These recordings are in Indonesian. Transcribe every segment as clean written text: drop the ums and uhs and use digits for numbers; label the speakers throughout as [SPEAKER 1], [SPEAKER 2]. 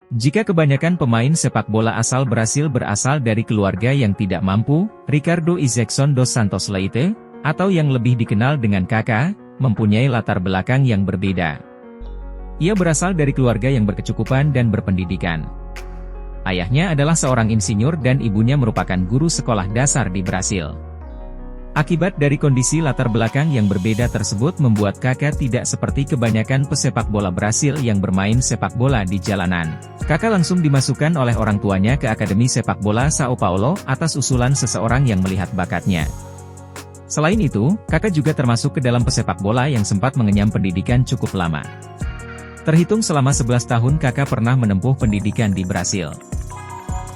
[SPEAKER 1] Jika kebanyakan pemain sepak bola asal Brasil berasal dari keluarga yang tidak mampu, Ricardo Isaacson dos Santos Leite, atau yang lebih dikenal dengan Kaká, mempunyai latar belakang yang berbeda. Ia berasal dari keluarga yang berkecukupan dan berpendidikan. Ayahnya adalah seorang insinyur dan ibunya merupakan guru sekolah dasar di Brasil. Akibat dari kondisi latar belakang yang berbeda tersebut membuat Kaká tidak seperti kebanyakan pesepak bola Brasil yang bermain sepak bola di jalanan. Kaká langsung dimasukkan oleh orang tuanya ke Akademi Sepak Bola Sao Paulo atas usulan seseorang yang melihat bakatnya. Selain itu, Kaká juga termasuk ke dalam pesepak bola yang sempat mengenyam pendidikan cukup lama. Terhitung selama 11 tahun Kaká pernah menempuh pendidikan di Brasil.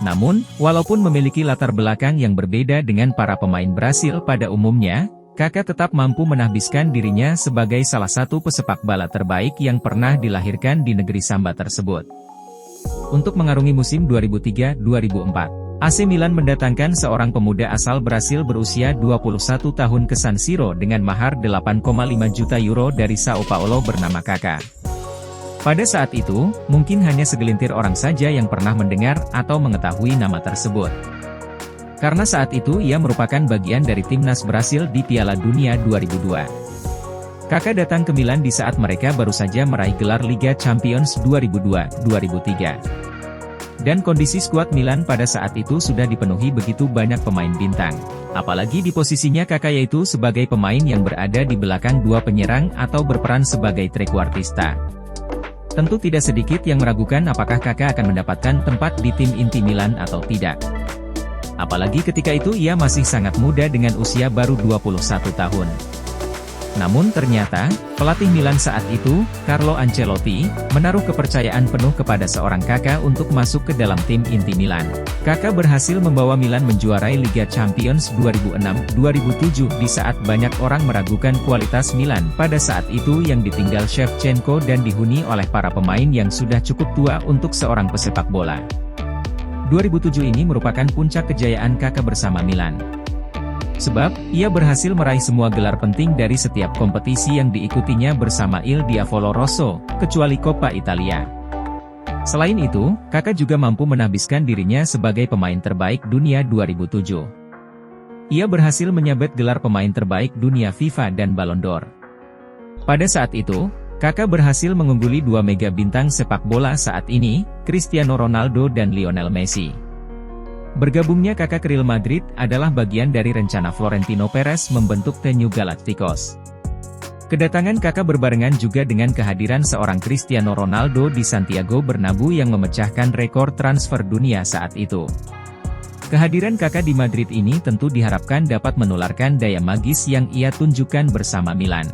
[SPEAKER 1] Namun, walaupun memiliki latar belakang yang berbeda dengan para pemain Brasil pada umumnya, Kaká tetap mampu menahbiskan dirinya sebagai salah satu pesepak bola terbaik yang pernah dilahirkan di negeri Samba tersebut. Untuk mengarungi musim 2003-2004, AC Milan mendatangkan seorang pemuda asal Brasil berusia 21 tahun ke San Siro dengan mahar 8,5 juta euro dari Sao Paulo bernama Kaká. Pada saat itu, mungkin hanya segelintir orang saja yang pernah mendengar atau mengetahui nama tersebut. Karena saat itu ia merupakan bagian dari timnas Brasil di Piala Dunia 2002. Kaká datang ke Milan di saat mereka baru saja meraih gelar Liga Champions 2002-2003. Dan kondisi skuad Milan pada saat itu sudah dipenuhi begitu banyak pemain bintang. Apalagi di posisinya Kaká yaitu sebagai pemain yang berada di belakang dua penyerang atau berperan sebagai trequartista. Tentu tidak sedikit yang meragukan apakah Kaká akan mendapatkan tempat di tim inti Milan atau tidak. Apalagi ketika itu ia masih sangat muda dengan usia baru 21 tahun. Namun ternyata, pelatih Milan saat itu, Carlo Ancelotti, menaruh kepercayaan penuh kepada seorang Kaká untuk masuk ke dalam tim inti Milan. Kaká berhasil membawa Milan menjuarai Liga Champions 2006-2007 di saat banyak orang meragukan kualitas Milan pada saat itu yang ditinggal Shevchenko dan dihuni oleh para pemain yang sudah cukup tua untuk seorang pesepak bola. 2007 ini merupakan puncak kejayaan Kaká bersama Milan. Sebab, ia berhasil meraih semua gelar penting dari setiap kompetisi yang diikutinya bersama Il Diavolo Rosso, kecuali Coppa Italia. Selain itu, Kaká juga mampu menahbiskan dirinya sebagai pemain terbaik dunia 2007. Ia berhasil menyabet gelar pemain terbaik dunia FIFA dan Ballon d'Or. Pada saat itu, Kaká berhasil mengungguli dua mega bintang sepak bola saat ini, Cristiano Ronaldo dan Lionel Messi. Bergabungnya Kaká ke Real Madrid adalah bagian dari rencana Florentino Perez membentuk The New Galacticos. Kedatangan Kaká berbarengan juga dengan kehadiran seorang Cristiano Ronaldo di Santiago Bernabeu yang memecahkan rekor transfer dunia saat itu. Kehadiran Kaká di Madrid ini tentu diharapkan dapat menularkan daya magis yang ia tunjukkan bersama Milan.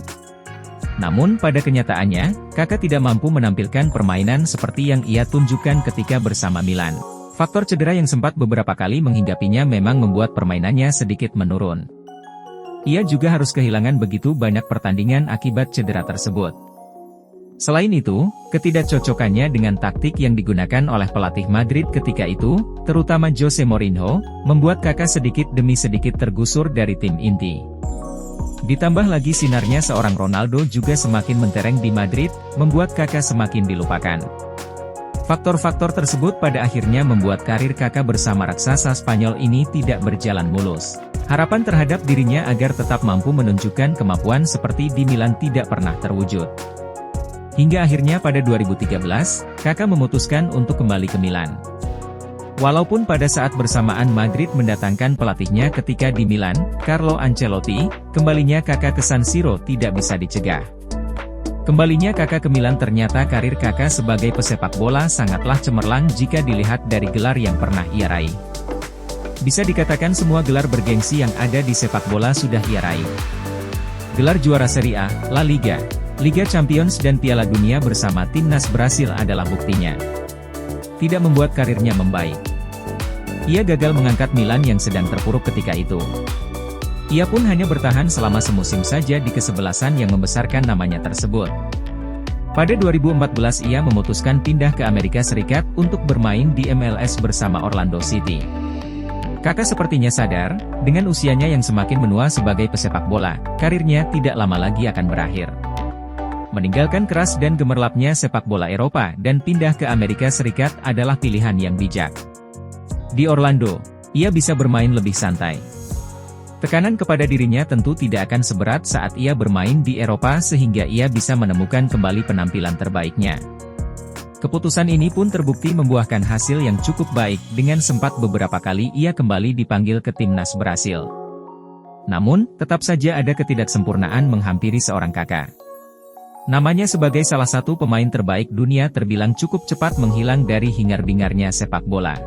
[SPEAKER 1] Namun pada kenyataannya, Kaká tidak mampu menampilkan permainan seperti yang ia tunjukkan ketika bersama Milan. Faktor cedera yang sempat beberapa kali menghinggapinya memang membuat permainannya sedikit menurun. Ia juga harus kehilangan begitu banyak pertandingan akibat cedera tersebut. Selain itu, ketidakcocokannya dengan taktik yang digunakan oleh pelatih Madrid ketika itu, terutama Jose Mourinho, membuat Kaká sedikit demi sedikit tergusur dari tim inti. Ditambah lagi sinarnya seorang Ronaldo juga semakin mentereng di Madrid, membuat Kaká semakin dilupakan. Faktor-faktor tersebut pada akhirnya membuat karir Kaká bersama raksasa Spanyol ini tidak berjalan mulus. Harapan terhadap dirinya agar tetap mampu menunjukkan kemampuan seperti di Milan tidak pernah terwujud. Hingga akhirnya pada 2013, Kaká memutuskan untuk kembali ke Milan. Walaupun pada saat bersamaan Madrid mendatangkan pelatihnya ketika di Milan, Carlo Ancelotti, kembalinya Kaká ke San Siro tidak bisa dicegah. Kembalinya Kaká ke Milan ternyata karir Kaká sebagai pesepak bola sangatlah cemerlang jika dilihat dari gelar yang pernah ia raih. Bisa dikatakan semua gelar bergengsi yang ada di sepak bola sudah ia raih. Gelar juara Serie A, La Liga, Liga Champions dan Piala Dunia bersama timnas Brasil adalah buktinya. Tidak membuat karirnya membaik. Ia gagal mengangkat Milan yang sedang terpuruk ketika itu. Ia pun hanya bertahan selama semusim saja di kesebelasan yang membesarkan namanya tersebut. Pada 2014 ia memutuskan pindah ke Amerika Serikat untuk bermain di MLS bersama Orlando City. Kaká sepertinya sadar, dengan usianya yang semakin menua sebagai pesepak bola, karirnya tidak lama lagi akan berakhir. Meninggalkan keras dan gemerlapnya sepak bola Eropa dan pindah ke Amerika Serikat adalah pilihan yang bijak. Di Orlando, ia bisa bermain lebih santai. Tekanan kepada dirinya tentu tidak akan seberat saat ia bermain di Eropa sehingga ia bisa menemukan kembali penampilan terbaiknya. Keputusan ini pun terbukti membuahkan hasil yang cukup baik dengan sempat beberapa kali ia kembali dipanggil ke timnas Brasil. Namun, tetap saja ada ketidaksempurnaan menghampiri seorang Kakak. Namanya sebagai salah satu pemain terbaik dunia terbilang cukup cepat menghilang dari hingar-bingarnya sepak bola.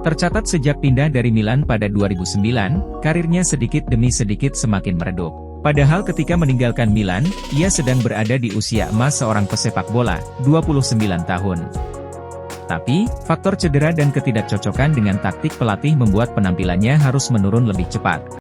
[SPEAKER 1] Tercatat sejak pindah dari Milan pada 2009, karirnya sedikit demi sedikit semakin meredup. Padahal ketika meninggalkan Milan, ia sedang berada di usia emas seorang pesepak bola, 29 tahun. Tapi, faktor cedera dan ketidakcocokan dengan taktik pelatih membuat penampilannya harus menurun lebih cepat.